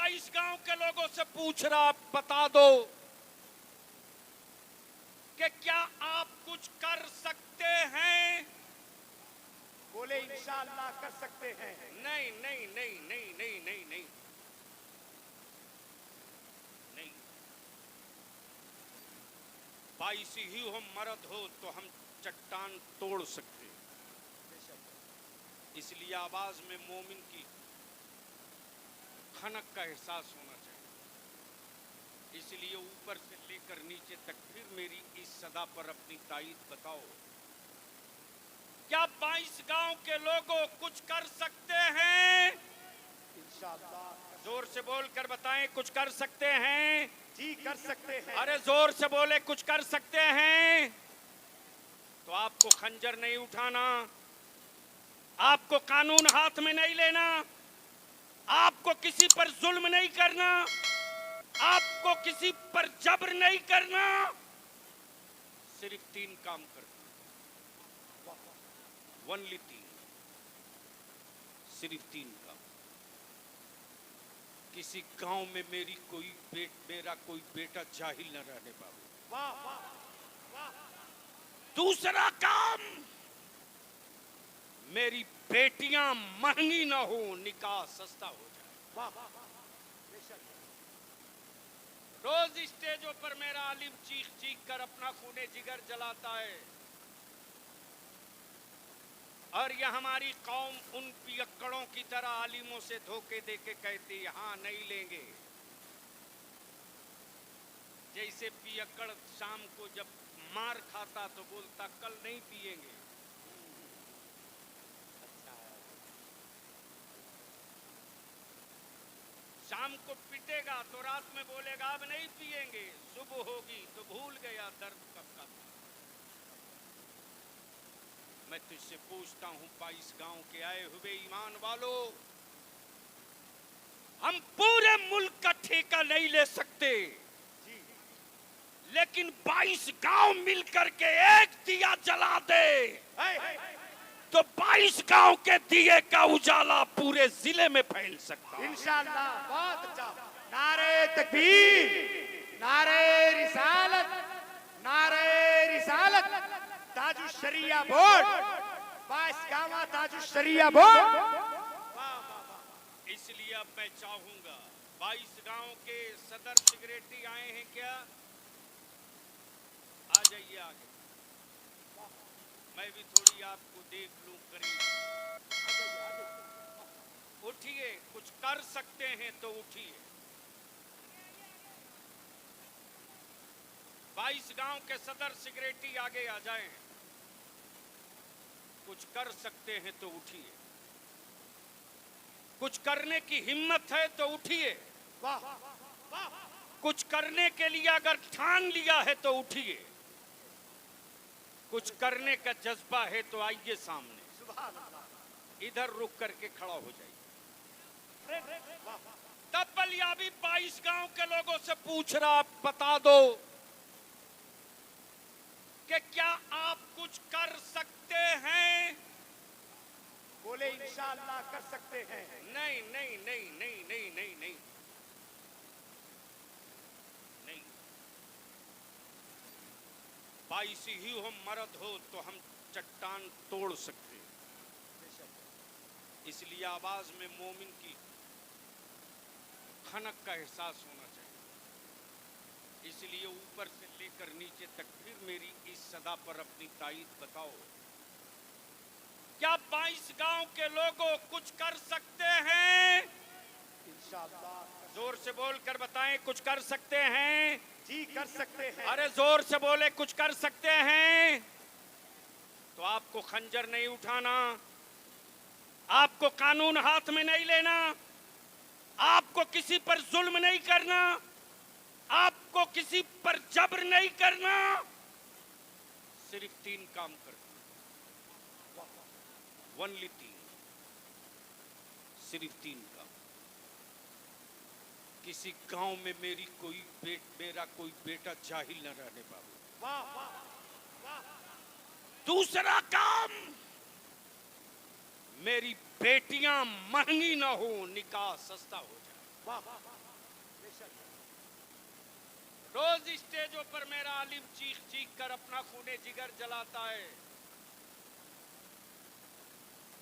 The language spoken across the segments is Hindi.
22 गांव के लोगों से पूछ रहा, बता दो कि क्या आप कुछ कर सकते हैं? बोले इंशाअल्लाह कर सकते हैं। नहीं नहीं नहीं नहीं नहीं नहीं नहीं नहीं। 22 ही हो मर्द हो तो हम चट्टान तोड़ सकते हैं। इसलिए आवाज में मोमिन की खनक का एहसास होना चाहिए। इसलिए ऊपर से लेकर नीचे तक फिर मेरी इस सदा पर अपनी ताईद बताओ, क्या 22 गांव के लोगों कुछ कर सकते हैं? इंशाअल्लाह। जोर से बोलकर बताएं, कुछ कर सकते हैं? जी कर सकते हैं। अरे जोर से बोले, कुछ कर सकते हैं? तो आपको खंजर नहीं उठाना, आपको कानून हाथ में नहीं लेना, आपको किसी पर जुल्म नहीं करना, आपको किसी पर जबर नहीं करना। सिर्फ 3 काम करना, ओनली 3, सिर्फ 3 काम। किसी गांव में मेरा कोई बेटा जाहिल न रहने पाए। वाह वाह वाह। दूसरा काम, मेरी बेटियां महंगी ना हो, निकाह सस्ता हो जाए। वाह वाह। रोज स्टेजों पर मेरा आलिम चीख चीख कर अपना खूने जिगर जलाता है, और यह हमारी कौम उन पियक्कड़ों की तरह आलिमों से धोखे देके कहती है हाँ नहीं लेंगे। जैसे पियक्कड़ शाम को जब मार खाता तो बोलता कल नहीं पिएंगे। शाम को पिटेगा तो रात में बोलेगा अब नहीं पिएंगे। सुबह होगी तो भूल गया दर्द कब का था। मैं तुझसे पूछता हूं 22 गांव के आए हुए ईमान वालों, हम पूरे मुल्क का ठेका नहीं ले सकते, लेकिन 22 गांव मिलकर के एक दिया जला दे तो 22 गांव के दिए का उजाला पूरे जिले में फैल सकता है। इंशाअल्लाह। बहुत अच्छा। नारे तकबीर, नारे रिसालत, नारे रिसालत। ताजुश शरिया बोर्ड, 22 गांव ताजुश शरिया बोर्ड। इसलिए अब मैं चाहूंगा 22 गांव के सदर सेक्रेटरी आए हैं क्या? आ जाइए आगे, मैं भी थोड़ी आपको देख लूं करीब। उठिए, कुछ कर सकते हैं तो उठिए। 22 गांव के सदर सेक्रेटरी आगे आ जाएं। कुछ कर सकते हैं तो उठिए, कुछ करने की हिम्मत है तो उठिए, कुछ करने के लिए अगर ठान लिया है तो उठिए, कुछ करने का जज्बा है तो आइए सामने, इधर रुक करके खड़ा हो जाइए। तब बलियाबी 22 गांव के लोगों से पूछ रहा, बता दो कि क्या आप कुछ कर सकते हैं? बोले इंशाअल्लाह कर सकते हैं। नहीं नहीं नहीं नहीं नहीं नहीं नहीं नहीं। 22 ही हो मर्द हो तो हम चट्टान तोड़ सकते हैं। इसलिए आवाज में मोमिन की खनक का एहसास होना चाहिए। इसलिए ऊपर से लेकर नीचे तक फिर मेरी इस सदा पर अपनी ताईद बताओ, क्या 22 गांव के लोगों कुछ कर सकते हैं? इंशाअल्लाह। जोर से बोलकर बताएं, कुछ कर सकते हैं? जी कर सकते हैं। अरे जोर से बोले, कुछ कर सकते हैं? तो आपको खंजर नहीं उठाना, आपको कानून हाथ में नहीं लेना, आपको किसी पर जुल्म नहीं करना, आपको किसी पर जबर नहीं करना। सिर्फ 3 काम करना, ओनली 3, सिर्फ 3 काम। किसी गांव में मेरा कोई बेटा जाहिल न रहने पाए। वाह वाह वाह। दूसरा काम, मेरी बेटियां महंगी ना हो, निकाह सस्ता हो जाए। वाह वाह। रोज स्टेजों पर मेरा आलिम चीख चीख कर अपना खूने जिगर जलाता है,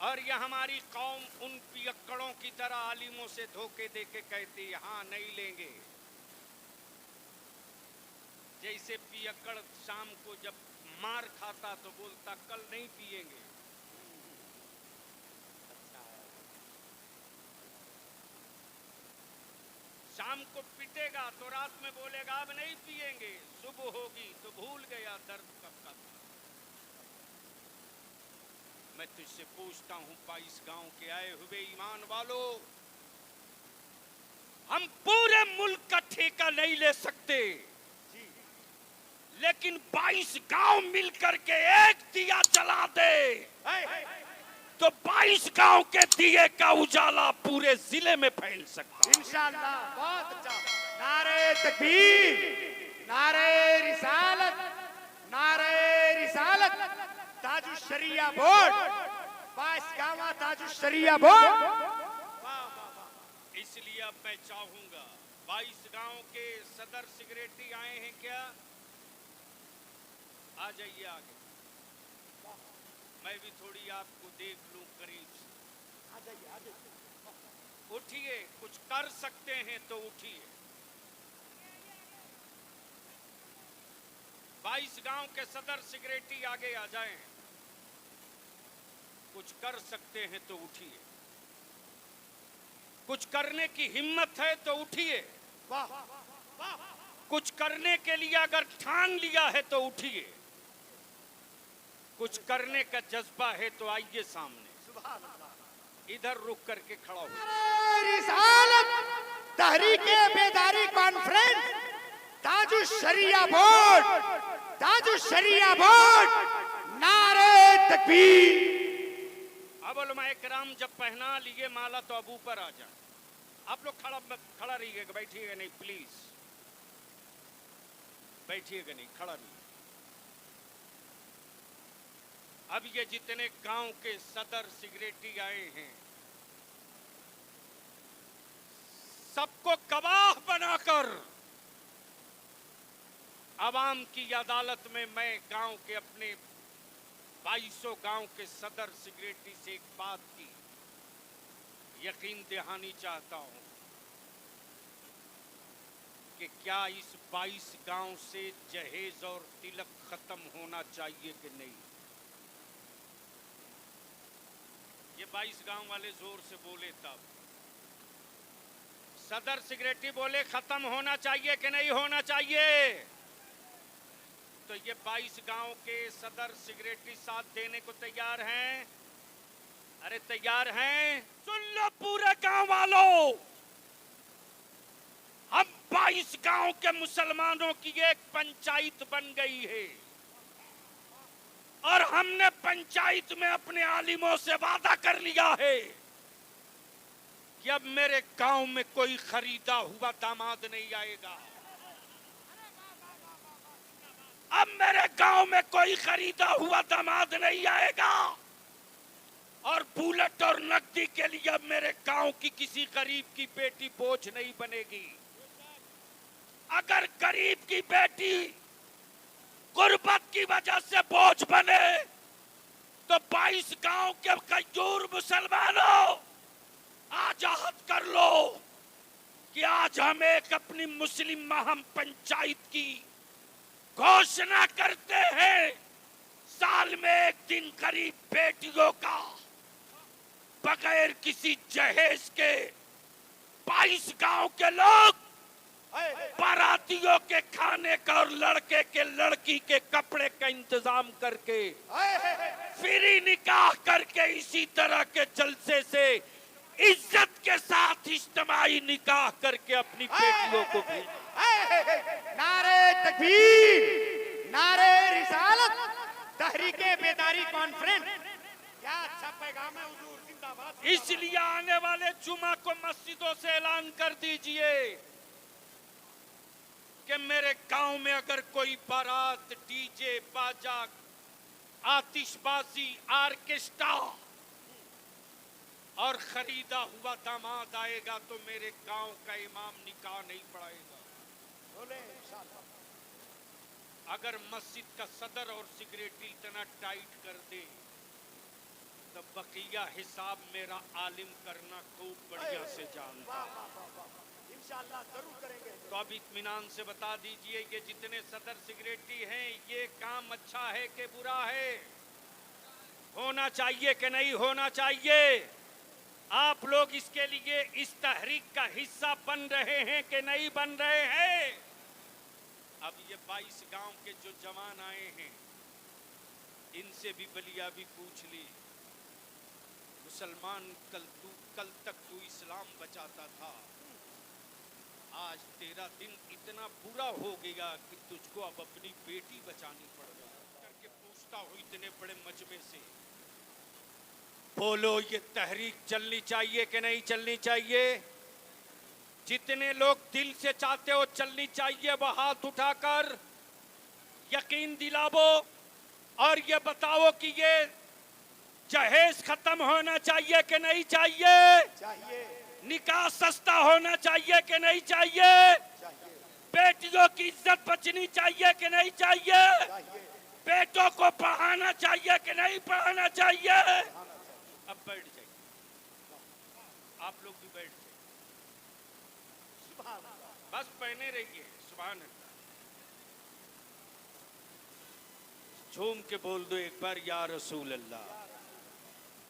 और यह हमारी कौम उन पियक्कड़ों की तरह आलिमों से धोखे दे के कहती है हाँ नहीं लेंगे। जैसे पियक्कड़ शाम को जब मार खाता तो बोलता कल नहीं पिएंगे। शाम को पिटेगा तो रात में बोलेगा अब नहीं पिएंगे, सुबह होगी तो भूल गया दर्द कब का था। मैं तुझसे पूछता हूं 22 गांव के आए हुए ईमान वालों, हम पूरे मुल्क का ठेका नहीं ले सकते, लेकिन 22 गांव मिलकर के एक दिया जला दे तो 22 गांव के दिए का उजाला पूरे जिले में फैल सकता है। इंशाअल्लाह। बहुत अच्छा। नारे तकबीर, नारे रिसालत, नारे रिसालत। ताजुश शरिया बोर्ड, 22 गांव ताजुश शरिया बोर्ड। इसलिए अब मैं चाहूंगा 22 गांव के सदर सिगरेटी आए हैं क्या? आ जाइए आगे, मैं भी थोड़ी आपको देख लूं करीब से। आ जाइए, आ जाइए। उठिए, कुछ कर सकते हैं तो उठिए। 22 गांव के सदर सिगरेटी आगे आ जाएं। कुछ कर सकते हैं तो उठिए, कुछ करने की हिम्मत है तो उठिए, वाह, कुछ करने के लिए अगर ठान लिया है तो उठिए, कुछ करने का जज्बा है तो आइए सामने। सुभान अल्लाह। इधर रुक करके खड़ा हो। रिसालत तहरीके बेदारी कॉन्फ्रेंस, ताजुश शरिया बोर्ड, ताजुश शरिया बोर्ड। नारे तकबीर। अब उलमाए किराम जब पहना लिए माला तो अब ऊपर आ जाए। आप लोग खड़ा रहिएगा, बैठिएगा नहीं प्लीज, बैठिएगा नहीं, खड़ा रहिए। अब ये जितने गांव के सदर सिगरेटी आए हैं, सबको गवाह बनाकर आवाम की अदालत में मैं गांव के अपने 2200 गांव के सदर सिगरेटी से एक बात की यकीन दहानी चाहता हूं कि क्या इस 22 गांव से जहेज और तिलक खत्म होना चाहिए कि नहीं। ये 22 गांव वाले जोर से बोले, तब सदर सिगरेटी बोले खत्म होना चाहिए कि नहीं होना चाहिए। तो ये 22 गांव के सदर सिगरेटी साथ देने को तैयार हैं। अरे तैयार हैं? सुन लो पूरे गांव वालों, हम 22 गांव के मुसलमानों की एक पंचायत बन गई है और हमने पंचायत में अपने आलिमों से वादा कर लिया है कि अब मेरे गांव में कोई खरीदा हुआ दामाद नहीं आएगा। अब मेरे गांव में कोई खरीदा हुआ दामाद नहीं आएगा और बुलेट और नकदी के लिए अब मेरे गांव की किसी गरीब की बेटी बोझ नहीं बनेगी। अगर गरीब की बेटी गुर्बत की वजह से बोझ बने तो 22 गांव के कयूर मुसलमानों आज आहत कर लो कि आज हम एक अपनी मुस्लिम महम पंचायत की घोषणा करते हैं। साल में एक दिन गरीब बेटियों का बगैर किसी जहेज के 22 गांव के लोग बारातियों के खाने का और लड़के के लड़की के कपड़े का इंतजाम करके फ्री निकाह करके इसी तरह के जलसे से इज्जत के साथ इज्तिमाई निकाह करके अपनी बेटियों को भेज। नारे तकबीर, नारे रिसालत, तहरीके बेदारी कॉन्फ्रेंस। क्या अच्छा पैगाम है हुजूर, जिंदाबाद। इसलिए आने वाले जुमा को मस्जिदों से ऐलान कर दीजिए कि मेरे गांव में अगर कोई बारात, डीजे, बाजा, आतिशबाजी, ऑर्केस्ट्रा और खरीदा हुआ दामाद आएगा तो मेरे गांव का इमाम निकाह नहीं पढ़ाएगा। बोले इंशाअल्लाह। अगर मस्जिद का सदर और सेक्रेटरी इतना टाइट कर दे तो बकिया हिसाब मेरा आलिम करना खूब बढ़िया से जानता है। इंशाअल्लाह जरूर करेंगे। तो अब इत्मीनान से बता दीजिए ये जितने सदर सेक्रेटरी हैं ये काम अच्छा है कि बुरा है, होना चाहिए कि नहीं होना चाहिए? आप लोग इसके लिए इस तहरीक का हिस्सा बन रहे हैं कि नहीं बन रहे हैं? अब ये 22 गांव के जो जवान आए हैं इनसे भी बलिया भी पूछ ली, मुसलमान कल तक तू इस्लाम बचाता था, आज तेरा दिन इतना बुरा हो गया कि तुझको अब अपनी बेटी बचानी पड़ गई करके पूछता हूँ इतने बड़े मजमे से। बोलो ये तहरीक चलनी चाहिए कि नहीं चलनी चाहिए? जितने लोग दिल से चाहते हो चलनी चाहिए वो हाथ उठाकर यकीन दिलावो और ये बताओ कि ये जहेज खत्म होना चाहिए कि नहीं चाहिए? चाहिए। निकाह सस्ता होना चाहिए कि नहीं चाहिए? चाहिए। बेटियों की इज्जत बचनी चाहिए कि नहीं चाहिए? चाहिए। बेटों को पढ़ाना चाहिए कि नहीं पढ़ाना चाहिए? अब बैठ जाइए, आप लोग भी बैठ जाइए, सुभान अल्लाह। बस पहने रहिए। सुभान अल्लाह। झूम के बोल दो एक बार या रसूल अल्लाह।